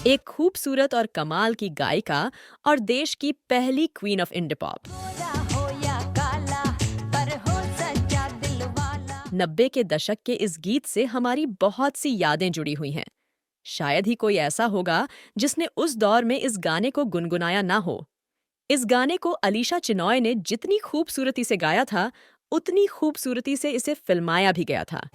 एक खूबसूरत और कमाल की गायिका और देश की पहली क्वीन ऑफ इंडी पॉप। 90 के दशक के इस गीत से हमारी बहुत सी यादें जुड़ी हुई हैं। शायद ही कोई ऐसा होगा जिसने उस दौर में इस गाने को गुनगुनाया ना हो। इस गाने को अलीशा चिनॉय ने जितनी खूबसूरती से गाया था, उतनी खूबसूरती से इसे फिल्माया भी गया था।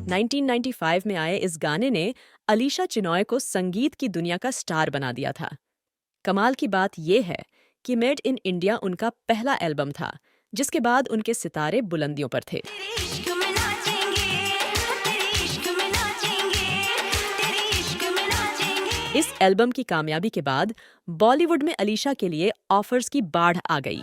1995 में आए इस गाने ने अलीशा चिनॉय को संगीत की दुनिया का स्टार बना दिया था। कमाल की बात यह है कि मेड इन इंडिया उनका पहला एल्बम था, जिसके बाद उनके सितारे बुलंदियों पर थे। इस एल्बम की कामयाबी के बाद बॉलीवुड में अलीशा के लिए ऑफर्स की बाढ़ आ गई।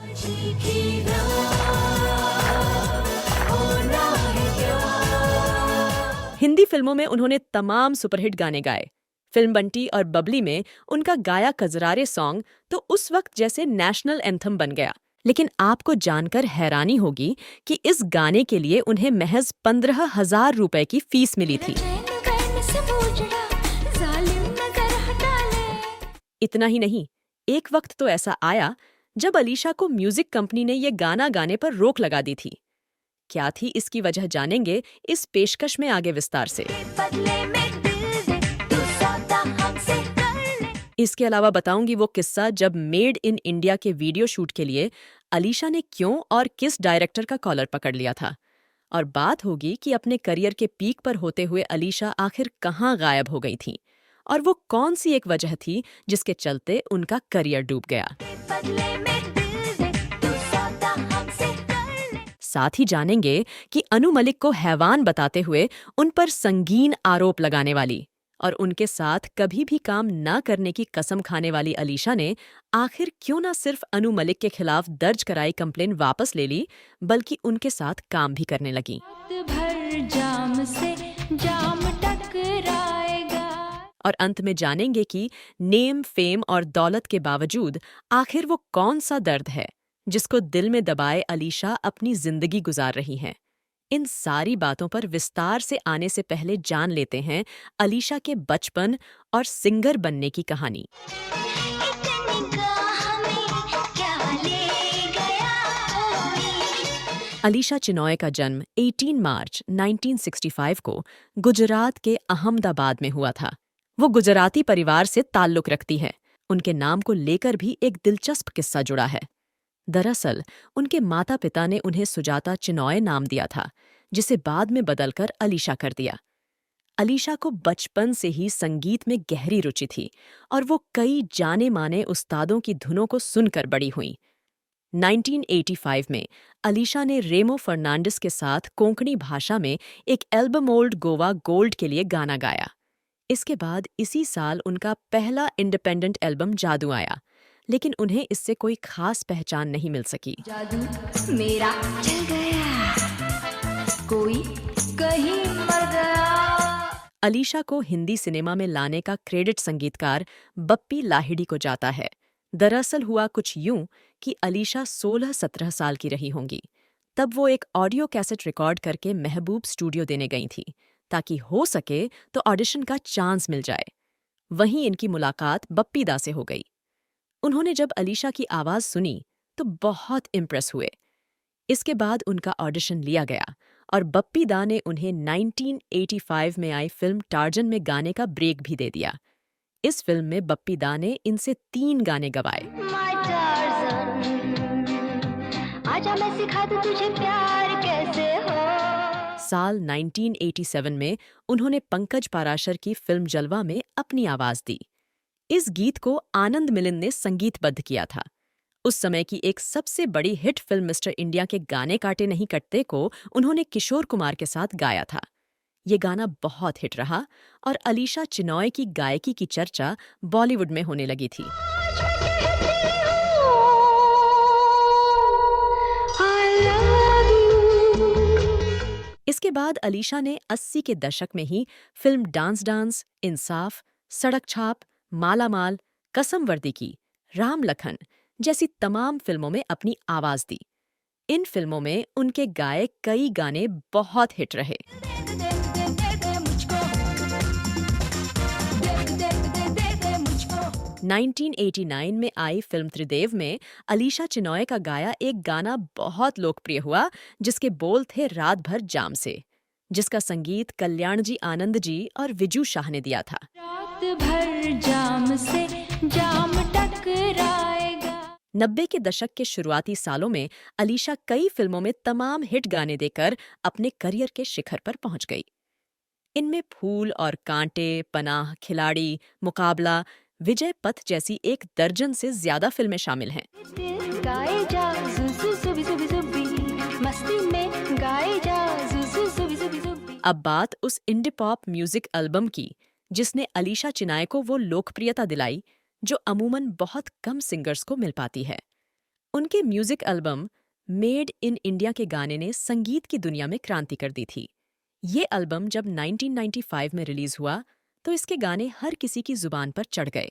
हिंदी फिल्मों में उन्होंने तमाम सुपरहिट गाने गाए। फिल्म बंटी और बबली में उनका गाया कजरारे सॉन्ग तो उस वक्त जैसे नेशनल एंथम बन गया। लेकिन आपको जानकर हैरानी होगी कि इस गाने के लिए उन्हें महज 15,000 रुपए की फीस मिली थी। इतना ही नहीं, एक वक्त तो ऐसा आया जब अलीशा को म्यूजिक कंपनी ने ये गाना गाने पर रोक लगा दी थी। क्या थी इसकी वजह जानेंगे इस पेशकश में आगे विस्तार से। इसके अलावा बताऊंगी वो किस्सा जब मेड इन इंडिया के वीडियो शूट के लिए अलीशा ने क्यों और किस डायरेक्टर का कॉलर पकड़ लिया था। और बात होगी कि अपने करियर के पीक पर होते हुए अलीशा आखिर कहाँ गायब हो गई थी और वो कौन सी एक वजह थी जिसके चलते उनका करियर डूब गया। साथ ही जानेंगे कि अनु मलिक को हैवान बताते हुए उन पर संगीन आरोप लगाने वाली और उनके साथ कभी भी काम न करने की कसम खाने वाली अलीशा ने आखिर क्यों न सिर्फ अनु मलिक के खिलाफ दर्ज कराई कंप्लेन वापस ले ली, बल्कि उनके साथ काम भी करने लगी। और अंत में जानेंगे कि नेम, फेम और दौलत के बावजूद आखिर वो कौन सा दर्द है जिसको दिल में दबाए अलीशा अपनी जिंदगी गुजार रही हैं। इन सारी बातों पर विस्तार से आने से पहले जान लेते हैं अलीशा के बचपन और सिंगर बनने की कहानी। अलीशा चिनॉय का जन्म 18 मार्च 1965 को गुजरात के अहमदाबाद में हुआ था। वो गुजराती परिवार से ताल्लुक रखती है। उनके नाम को लेकर भी एक दिलचस्प किस्सा जुड़ा है। दरअसल उनके माता पिता ने उन्हें सुजाता चिनॉय नाम दिया था, जिसे बाद में बदलकर अलीशा कर दिया। अलीशा को बचपन से ही संगीत में गहरी रुचि थी और वो कई जाने माने उस्तादों की धुनों को सुनकर बड़ी हुई। 1985 में अलीशा ने रेमो फर्नांडिस के साथ कोंकणी भाषा में एक एल्बम ओल्ड गोवा गोल्ड के लिए गाना गाया। इसके बाद इसी साल उनका पहला इंडिपेंडेंट एल्बम जादू आया, लेकिन उन्हें इससे कोई खास पहचान नहीं मिल सकी। जादू मेरा चल गया, कोई कहीं मर गया। अलीशा को हिंदी सिनेमा में लाने का क्रेडिट संगीतकार बप्पी लाहिड़ी को जाता है। दरअसल हुआ कुछ यूं कि अलीशा 16-17 साल की रही होंगी। तब वो एक ऑडियो कैसेट रिकॉर्ड करके महबूब स्टूडियो देने गई थी, ताकि हो सके तो ऑडिशन का चांस मिल जाए। वहीं इनकी मुलाकात बप्पी दा से हो गई। उन्होंने जब अलीशा की आवाज सुनी तो बहुत इम्प्रेस हुए। इसके बाद उनका ऑडिशन लिया गया और बप्पी दा ने उन्हें 1985 में आई फिल्म टार्जन में गाने का ब्रेक भी दे दिया। इस फिल्म में बप्पी दा ने इनसे 3 गाने गवाए। आजा मैं सिखा दूं तुझे प्यार कैसे हो। साल 1987 में उन्होंने पंकज पाराशर की फिल्म जलवा में अपनी आवाज दी। इस गीत को आनंद मिलिंद ने संगीतबद्ध किया था। उस समय की एक सबसे बड़ी हिट फिल्म मिस्टर इंडिया के गाने काटे नहीं कटते को उन्होंने किशोर कुमार के साथ गाया था। ये गाना बहुत हिट रहा और अलीशा चिनॉय की गायकी की चर्चा बॉलीवुड में होने लगी थी। इसके बाद अलीशा ने 80 के दशक में ही फिल्म डांस डांस, इंसाफ, सड़क छाप, माला माल, कसम वर्दी की, राम लखन जैसी तमाम फिल्मों में अपनी आवाज दी। इन फिल्मों में उनके गाए कई गाने बहुत हिट रहे। दे दे दे दे मुझको, दे दे दे दे दे मुझको। 1989 में आई फिल्म त्रिदेव में अलीशा चिनॉय का गाया एक गाना बहुत लोकप्रिय हुआ, जिसके बोल थे रात भर जाम से, जिसका संगीत कल्याण जी आनंद जी और विजू शाह ने दिया था। रात भर जाम से जाम टकराएगा। 90 के दशक के शुरुआती सालों में अलीशा कई फिल्मों में तमाम हिट गाने देकर अपने करियर के शिखर पर पहुंच गई। इनमें फूल और कांटे, पनाह, खिलाड़ी, मुकाबला, विजय पथ जैसी एक दर्जन से ज्यादा फिल्में शामिल हैं। दिल गाए जा जुजु सुबी सुबी सुबी, मस्ती में गाए जा जुजु सुबी सुबी सुबी। अब बात उस इंडी पॉप म्यूजिक एल्बम की जिसने अलीशा चिनाय को वो लोकप्रियता दिलाई जो अमूमन बहुत कम सिंगर्स को मिल पाती है। उनके music album made in India के गाने ने संगीत की दुनिया में क्रांति कर दी थी। ये एल्बम जब 1995 में रिलीज हुआ तो इसके गाने हर किसी की जुबान पर चढ़ गए।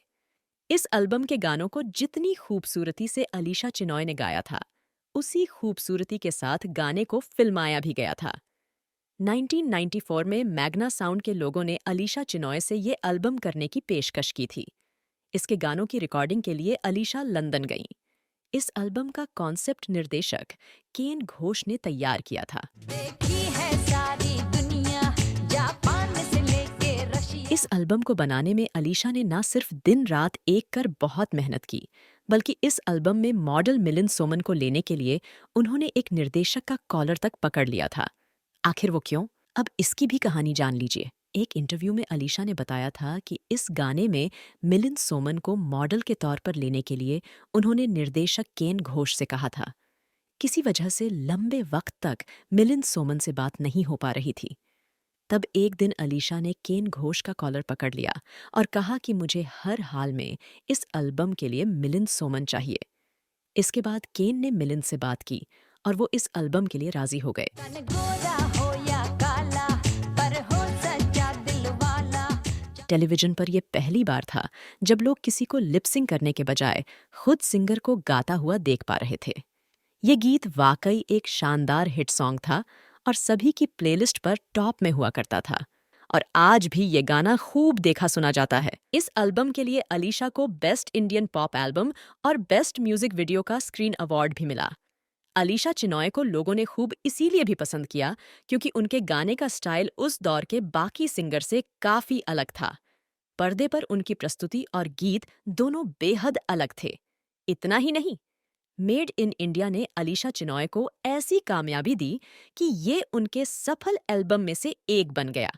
इस एल्बम के गानों को जितनी खूबसूरती से अलीशा चिनॉय ने गाया था, उसी खूबसूरती के साथ गाने को फिल्माया भी गया था। 1994 में मैग्ना साउंड के लोगों ने अलीशा चिनॉय से ये एल्बम करने की पेशकश की थी। इसके गानों की रिकॉर्डिंग के लिए अलीशा लंदन गईं। इस एल्बम का कॉन्सेप्ट निर्देशक केन घोष ने तैयार किया था। देखी है सारी दुनिया, जापान से लेके रशिया। इस एल्बम को बनाने में अलीशा ने ना सिर्फ दिन रात एक कर बहुत मेहनत की, बल्कि इस एल्बम में मॉडल मिलिंद सोमन को लेने के लिए उन्होंने एक निर्देशक का कॉलर तक पकड़ लिया था। आखिर वो क्यों? अब इसकी भी कहानी जान लीजिए। एक इंटरव्यू में अलीशा ने बताया था कि इस गाने में मिलिंद सोमन को मॉडल के तौर पर लेने के लिए उन्होंने निर्देशक केन घोष से कहा था। किसी वजह से लंबे वक्त तक मिलिंद सोमन से बात नहीं हो पा रही थी। तब एक दिन अलीशा ने केन घोष का कॉलर पकड़ लिया और कहा कि मुझे हर हाल में इस एल्बम के लिए मिलिंद सोमन चाहिए। इसके बाद केन ने मिलिंद से बात की और वो इस एल्बम के लिए राजी हो गए। तन गोरा हो या काला, पर हो सच्चा दिल वाला। टेलीविजन पर यह पहली बार था जब लोग किसी को लिपसिंग करने के बजाय खुद सिंगर को गाता हुआ देख पा रहे थे। ये गीत वाकई एक शानदार हिट सॉन्ग था और सभी की प्लेलिस्ट पर टॉप में हुआ करता था, और आज भी ये गाना खूब देखा सुना जाता है। इस एल्बम के लिए अलीशा को बेस्ट इंडियन पॉप एल्बम और बेस्ट म्यूजिक वीडियो का स्क्रीन अवार्ड भी मिला। अलीशा चिनॉय को लोगों ने खूब इसीलिए भी पसंद किया क्योंकि उनके गाने का स्टाइल उस दौर के बाकी सिंगर से काफी अलग था। पर्दे पर उनकी प्रस्तुति और गीत दोनों बेहद अलग थे। इतना ही नहीं, मेड इन इंडिया ने अलीशा चिनॉय को ऐसी कामयाबी दी कि ये उनके सफल एल्बम में से एक बन गया।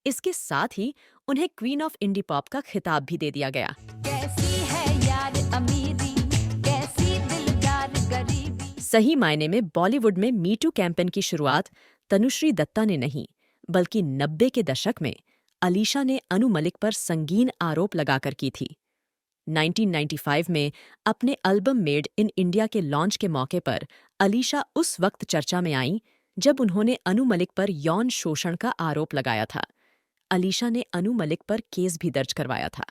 इसके साथ ही उन्हें क्वीन ऑफ इंडी पॉप का खिताब भी दे दिया गया। कैसी है यार अमीरी, कैसी दिलदार गरीबी। सही मायने में बॉलीवुड में मी टू कैंपेन की शुरुआत तनुश्री दत्ता ने नहीं, बल्कि 90 के दशक में अलीशा ने अनु मलिक पर संगीन आरोप लगाकर की थी। 1995 में अपने एल्बम मेड इन इंडिया के लॉन्च के मौके पर अलीशा उस वक्त चर्चा में आईं जब उन्होंने अनु मलिक पर यौन शोषण का आरोप लगाया था। अलीशा ने अनु मलिक पर केस भी दर्ज करवाया था।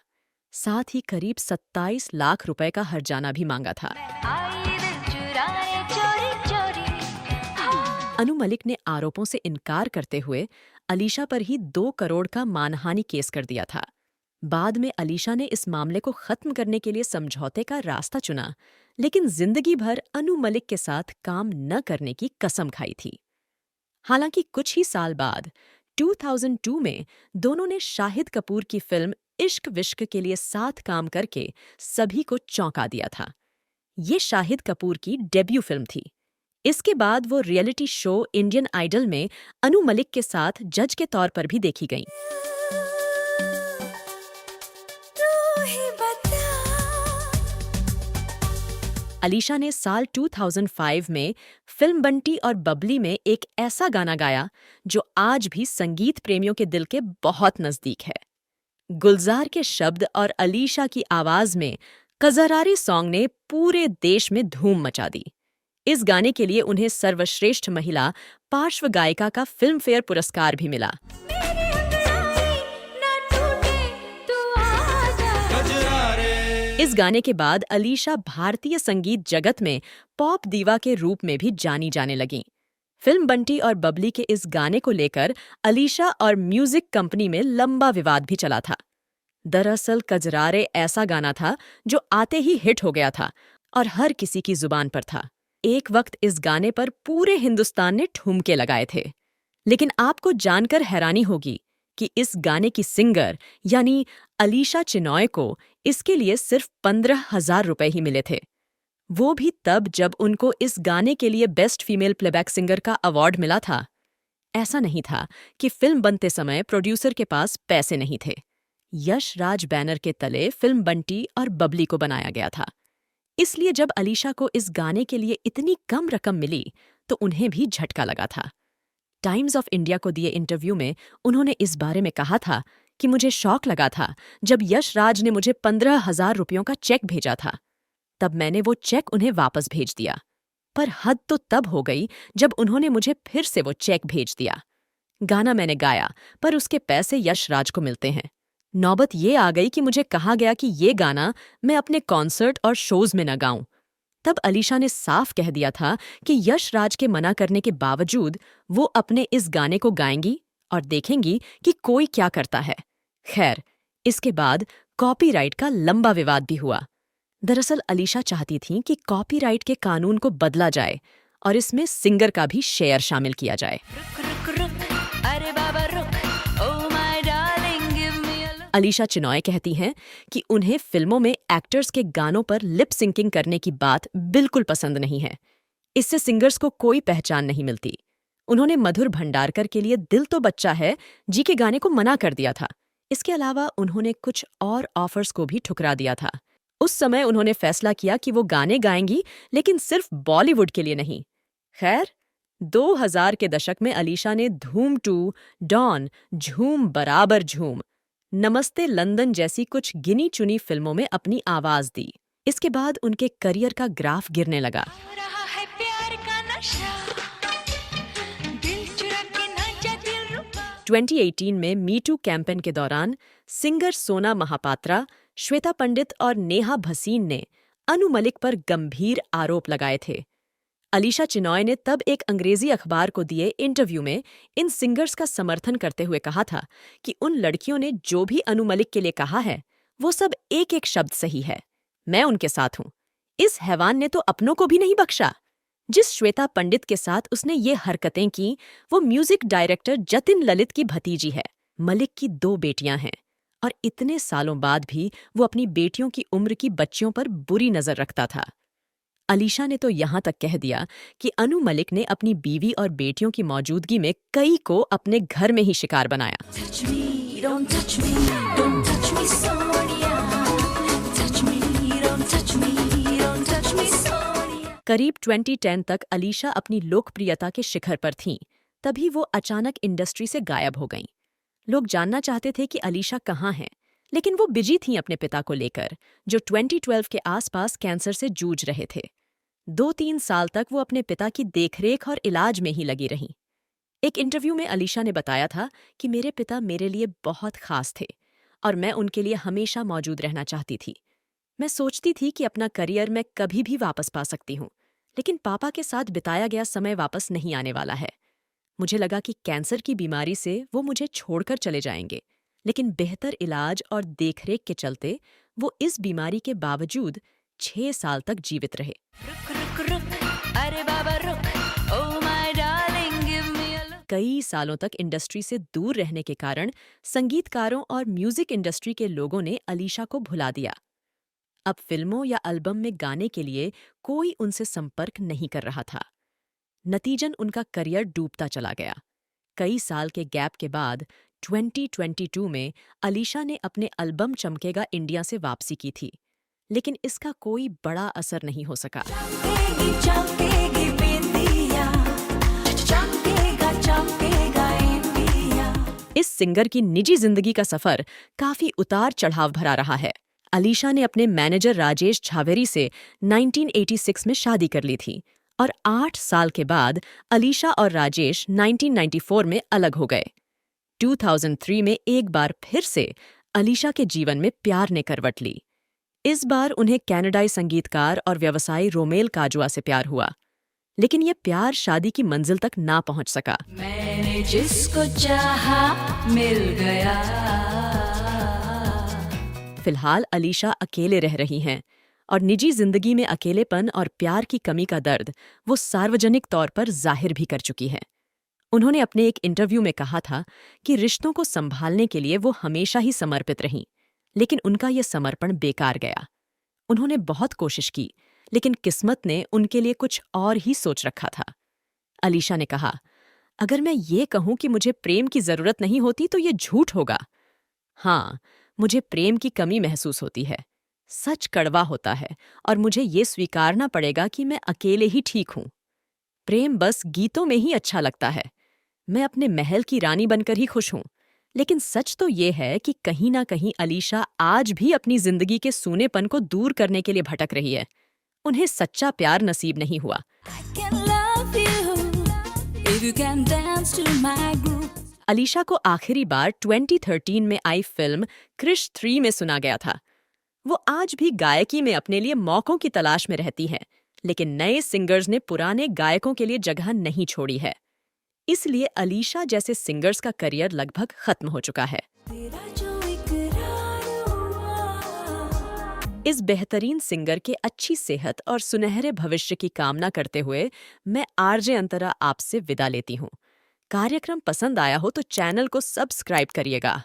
साथ ही करीब 27 लाख रुपए का हर्जाना भी मांगा था। आई दिल चुराए चोरी चोरी। हाँ। अनु मलिक ने आरोपों से इनकार करते हुए अलीशा पर ही 2 करोड़ का मानहानि केस कर दिया था। बाद में अलीशा ने इस मामले को खत्म करने के लिए समझौते का रास्ता चुना, लेकिन जिंदगी भर अनु मलिक के साथ काम न करने की कसम खाई थी। हालांकि कुछ ही साल बाद 2002 में दोनों ने शाहिद कपूर की फिल्म इश्क विश्क के लिए साथ काम करके सभी को चौंका दिया था। ये शाहिद कपूर की डेब्यू फिल्म थी। इसके बाद वो रियलिटी शो इंडियन आइडल में अनु मलिक के साथ जज के तौर पर भी देखी गईं। अलीशा ने साल 2005 में फिल्म बंटी और बबली में एक ऐसा गाना गाया जो आज भी संगीत प्रेमियों के दिल के बहुत नजदीक है। गुलजार के शब्द और अलीशा की आवाज में कजरारी सॉन्ग ने पूरे देश में धूम मचा दी। इस गाने के लिए उन्हें सर्वश्रेष्ठ महिला पार्श्व गायिका का फिल्म फेयर पुरस्कार भी मिला। मेरी अंगड़ाई ना टूटे, तू आजा। इस गाने के बाद अलीशा भारतीय संगीत जगत में पॉप दीवा के रूप में भी जानी जाने लगीं। फिल्म बंटी और बबली के इस गाने को लेकर अलीशा और म्यूजिक कंपनी में लंबा विवाद भी चला था। दरअसल कजरारे ऐसा गाना था जो आते ही हिट हो गया था और हर किसी की जुबान पर था। एक वक्त इस गाने पर पूरे हिंदुस्तान ने ठुमके लगाए थे। लेकिन आपको जानकर हैरानी होगी कि इस गाने की सिंगर यानी अलीशा चिनॉय को इसके लिए सिर्फ 15,000 रुपए ही मिले थे। वो भी तब जब उनको इस गाने के लिए बेस्ट फीमेल प्लेबैक सिंगर का अवार्ड मिला था। ऐसा नहीं था कि फिल्म बनते समय प्रोड्यूसर के पास पैसे नहीं थे। यश राज बैनर के तले फिल्म बंटी और बबली को बनाया गया था। इसलिए जब अलीशा को इस गाने के लिए इतनी कम रकम मिली तो उन्हें भी झटका लगा था। टाइम्स ऑफ इंडिया को दिए इंटरव्यू में उन्होंने इस बारे में कहा था कि मुझे शौक लगा था जब यश राज ने मुझे 15,000 रुपयों का चेक भेजा था। तब मैंने वो चेक उन्हें वापस भेज दिया। पर हद तो तब हो गई जब उन्होंने मुझे फिर से वो चेक भेज दिया। गाना मैंने गाया पर उसके पैसे यश राज को मिलते हैं। नौबत ये आ गई कि मुझे कहा गया कि ये गाना मैं अपने कॉन्सर्ट और शोज में न गाऊं। तब अलीशा ने साफ कह दिया था कि यश राज के मना करने के बावजूद वो अपने इस गाने को गाएंगी और देखेंगी कि कोई क्या करता है। खैर, इसके बाद कॉपीराइट का लंबा विवाद भी हुआ। दरअसल अलीशा चाहती थीं कि कॉपीराइट के कानून को बदला जाए और इसमें सिंगर का भी शेयर शामिल किया जाए। अरे बाबा रुक, oh my darling, give me a look। Alisha Chinoy कहती हैं कि उन्हें फिल्मों में एक्टर्स के गानों पर लिप सिंकिंग करने की बात बिल्कुल पसंद नहीं है। इससे सिंगर्स को कोई पहचान नहीं मिलती। उन्होंने मधुर भंडारकर के लिए दिल तो बच्चा है जी के गाने को मना कर दिया था। इसके अलावा उन्होंने कुछ और ऑफर्स को भी ठुकरा दिया था। उस समय उन्होंने फैसला किया कि वो गाने गाएंगी, लेकिन सिर्फ बॉलीवुड के लिए नहीं। खैर, 2000 के दशक में अलीशा ने धूम 2, डॉन, झूम बराबर झूम, नमस्ते लंदन जैसी कुछ गिनी चुनी फिल्मों में अपनी आवाज दी। इसके बाद उनके करियर का ग्राफ गिरने लगा। हो रहा है प्यार का नशा, दिल चुरा के ना जा दिल रुबा। 2018 में मी टू कैंपेन के दौरान सिंगर सोना महापात्रा, श्वेता पंडित और नेहा भसीन ने अनु मलिक पर गंभीर आरोप लगाए थे। अलीशा चिनॉय ने तब एक अंग्रेजी अखबार को दिए इंटरव्यू में इन सिंगर्स का समर्थन करते हुए कहा था कि उन लड़कियों ने जो भी अनु मलिक के लिए कहा है वो सब एक एक शब्द सही है। मैं उनके साथ हूं। इस हैवान ने तो अपनों को भी नहीं बख्शा। जिस श्वेता पंडित के साथ उसने ये हरकतें की वो म्यूजिक डायरेक्टर जतिन ललित की भतीजी है। मलिक की 2 बेटियां हैं और इतने सालों बाद भी वो अपनी बेटियों की उम्र की बच्चियों पर बुरी नजर रखता था। अलीशा ने तो यहाँ तक कह दिया कि अनु मलिक ने अपनी बीवी और बेटियों की मौजूदगी में कई को अपने घर में ही शिकार बनाया। Touch me, don't touch me, don't touch me, Sonia. Touch me, don't touch me, don't touch me, Sonia. करीब 2010 तक अलीशा अपनी लोकप्रियता के शिखर पर थीं। तभी वो अचानक इंडस्ट्री से गायब हो गईं। लोग जानना चाहते थे कि अलीशा कहाँ हैं, लेकिन वो बिजी थीं अपने पिता को लेकर, जो 2012 के आसपास कैंसर से जूझ रहे थे। 2-3 साल तक वो अपने पिता की देखरेख और इलाज में ही लगी रहीं। एक इंटरव्यू में अलीशा ने बताया था कि मेरे पिता मेरे लिए बहुत खास थे और मैं उनके लिए हमेशा मौजूद रहना चाहती थी। मैं सोचती थी कि अपना करियर मैं कभी भी वापस पा सकती हूँ, लेकिन पापा के साथ बिताया गया समय वापस नहीं आने वाला है। मुझे लगा कि कैंसर की बीमारी से वो मुझे छोड़कर चले जाएंगे, लेकिन बेहतर इलाज और देखरेख के चलते वो इस बीमारी के बावजूद 6 साल तक जीवित रहे। रुक रुक रुक, अरे बाबा रुक, oh my darling, give me a look। कई सालों तक इंडस्ट्री से दूर रहने के कारण संगीतकारों और म्यूजिक इंडस्ट्री के लोगों ने अलीशा को भुला दिया। अब फिल्मों या एल्बम में गाने के लिए कोई उनसे संपर्क नहीं कर रहा था। नतीजन उनका करियर डूबता चला गया। कई साल के गैप के बाद 2022 में अलीशा ने अपने एल्बम चमकेगा इंडिया से वापसी की थी, लेकिन इसका कोई बड़ा असर नहीं हो सका। चमकेगी चमकेगी बिंदिया, चमकेगा चमकेगा इंडिया। इस सिंगर की निजी जिंदगी का सफर काफी उतार चढ़ाव भरा रहा है। अलीशा ने अपने मैनेजर राजेश झावेरी से 1986 में शादी कर ली थी और 8 साल के बाद अलीशा और राजेश 1994 में अलग हो गए। 2003 में एक बार फिर से अलीशा के जीवन में प्यार ने करवट ली। इस बार उन्हें कनाडाई संगीतकार और व्यवसायी रोमेल काजुआ से प्यार हुआ, लेकिन यह प्यार शादी की मंजिल तक ना पहुंच सका। मैंने जिसको चाहा मिल गया। फिलहाल अलीशा अकेले रह रही हैं और निजी जिंदगी में अकेलेपन और प्यार की कमी का दर्द वो सार्वजनिक तौर पर जाहिर भी कर चुकी हैं। उन्होंने अपने एक इंटरव्यू में कहा था कि रिश्तों को संभालने के लिए वो हमेशा ही समर्पित रहीं, लेकिन उनका ये समर्पण बेकार गया। उन्होंने बहुत कोशिश की, लेकिन किस्मत ने उनके लिए कुछ और ही सोच रखा था। अलीशा ने कहा, अगर मैं ये कहूं कि मुझे प्रेम की जरूरत नहीं होती तो ये झूठ होगा। हाँ, मुझे प्रेम की कमी महसूस होती है। सच कड़वा होता है और मुझे ये स्वीकारना पड़ेगा कि मैं अकेले ही ठीक हूं। प्रेम बस गीतों में ही अच्छा लगता है। मैं अपने महल की रानी बनकर ही खुश हूं। लेकिन सच तो ये है कि कहीं ना कहीं अलीशा आज भी अपनी जिंदगी के सूनेपन को दूर करने के लिए भटक रही है। उन्हें सच्चा प्यार नसीब नहीं हुआ। I can love you if you can dance to my groove. Alisha को आखिरी बार 2013 में आई फिल्म क्रिश 3 में सुना गया था। वो आज भी गायकी में अपने लिए मौकों की तलाश में रहती हैं, लेकिन नए सिंगर्स ने पुराने गायकों के लिए जगह नहीं छोड़ी है। इसलिए अलीशा जैसे सिंगर्स का करियर लगभग खत्म हो चुका है। तेरा जो इकरार हुआ। इस बेहतरीन सिंगर के अच्छी सेहत और सुनहरे भविष्य की कामना करते हुए मैं आरजे अंतरा आपसे विदा लेती हूँ। कार्यक्रम पसंद आया हो तो चैनल को सब्सक्राइब करिएगा।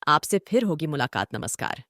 आपसे फिर होगी मुलाकात। नमस्कार।